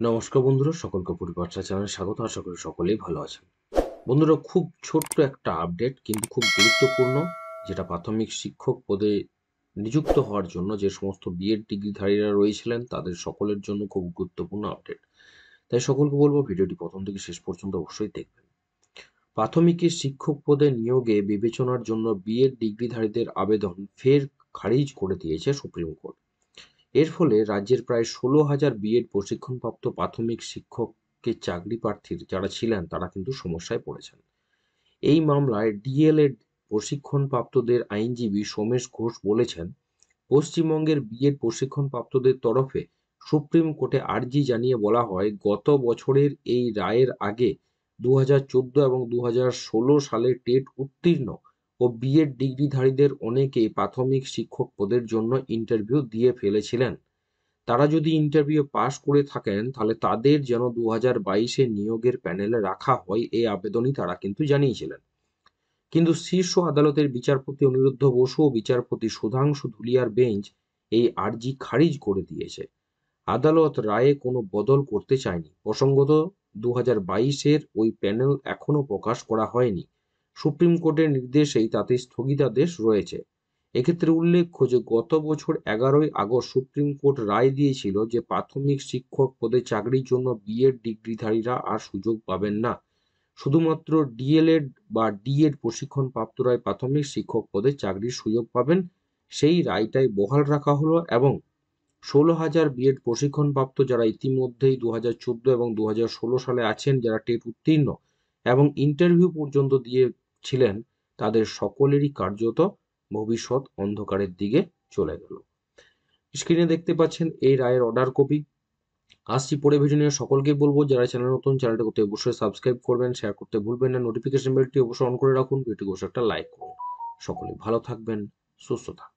নমস্কার বন্ধুরা, সকলকে পরিবার্তা চ্যানেলে স্বাগত। আশা করি সকলেই ভালো আছেন। বন্ধুরা, খুব ছোট্ট একটা আপডেট কিন্তু খুব গুরুত্বপূর্ণ, যেটা প্রাথমিক শিক্ষক পদে নিযুক্ত হওয়ার জন্য যে সমস্ত বিএড ডিগ্রিধারীরা রয়েছিলেন তাদের সকলের জন্য খুব গুরুত্বপূর্ণ আপডেট। তাই সকলকে বলবো ভিডিওটি প্রথম থেকে শেষ পর্যন্ত অবশ্যই দেখবেন। প্রাথমিকের শিক্ষক পদে নিয়োগে বিবেচনার জন্য বিএড ডিগ্রিধারীদের আবেদন ফের খারিজ করে দিয়েছে সুপ্রিম কোর্ট। এর ফলে রাজ্যের প্রায় ১৬,০০০ বিএড প্রশিক্ষণপ্রাপ্ত প্রাথমিক শিক্ষকের চাকরি প্রার্থীর যারা ছিলেন তারা কিন্তু সমস্যায় পড়েছেন। এই মামলায় ডিএলএড প্রশিক্ষণপ্রাপ্তদের আইনজীবী সোমেশ ঘোষ বলেছেন, পশ্চিমবঙ্গের বিএড প্রশিক্ষণপ্রাপ্তদের তরফে সুপ্রিম কোর্টে আর্জি জানিয়ে বলা হয়, গত বছরের এই রায়ের আগে ২০১৪ এবং ২০১৬ সালে টেট উত্তীর্ণ ও বিএড ডিগ্রিধারীদের অনেকেই প্রাথমিক শিক্ষক পদের জন্য ইন্টারভিউ দিয়ে ফেলেছিলেন। তারা যদি ইন্টারভিউ পাশ করে থাকেন তাহলে তাদের যেন ২০২২-এ নিয়োগের প্যানেলে রাখা হয়, এই আবেদনই তারা কিন্তু জানিয়েছিলেন। কিন্তু শীর্ষ আদালতের বিচারপতি অনিরুদ্ধ বসু ও বিচারপতি সুধাংশু ধুলিয়ার বেঞ্চ এই আর্জি খারিজ করে দিয়েছে। আদালত রায়ে কোনো বদল করতে চায়নি। প্রসঙ্গত, ২০২২-এর ওই প্যানেল এখনো প্রকাশ করা হয়নি। সুপ্রিম কোর্টের নির্দেশেই তাতে স্থগিতাদেশ রয়েছে। এক্ষেত্রে উল্লেখ্য যে গত বছর ১১ই আগস্ট সুপ্রিম কোর্ট রায় দিয়েছিল যে প্রাথমিক শিক্ষক পদে চাকরির জন্য বিএড ডিগ্রিধারীরা আর সুযোগ পাবেন না। শুধুমাত্র ডিএলএড বা ডিএড প্রশিক্ষণপ্রাপ্তরাই প্রাথমিক শিক্ষক পদে চাকরির সুযোগ পাবেন। সেই রায়টাই বহাল রাখা হলো এবং ১৬,০০০ বিএড প্রশিক্ষণপ্রাপ্ত যারা ইতিমধ্যেই ২০১৪ এবং ২০১৬ সালে আছেন, যারা টেট উত্তীর্ণ এবং ইন্টারভিউ পর্যন্ত দিয়েছিলেন, তাদের সকলেরই কার্যত ভবিষ্যৎ অন্ধকারের দিকে চলে গেল। স্ক্রিনে দেখতে পাচ্ছেন এই রায়ের অর্ডার কপি। আসছি পরে ভিডিও নিয়ে। সকলকে বলবো যারা চ্যানেল নতুন, চ্যানেলটা করতে অবশ্যই সাবস্ক্রাইব করবেন, শেয়ার করতে ভুলবেন না, নোটিফিকেশন বেলটি অবশ্যই অন করে রাখুন, ভিডিওকে একটা লাইক করুন। সকলে ভালো থাকবেন, সুস্থ থাকবেন।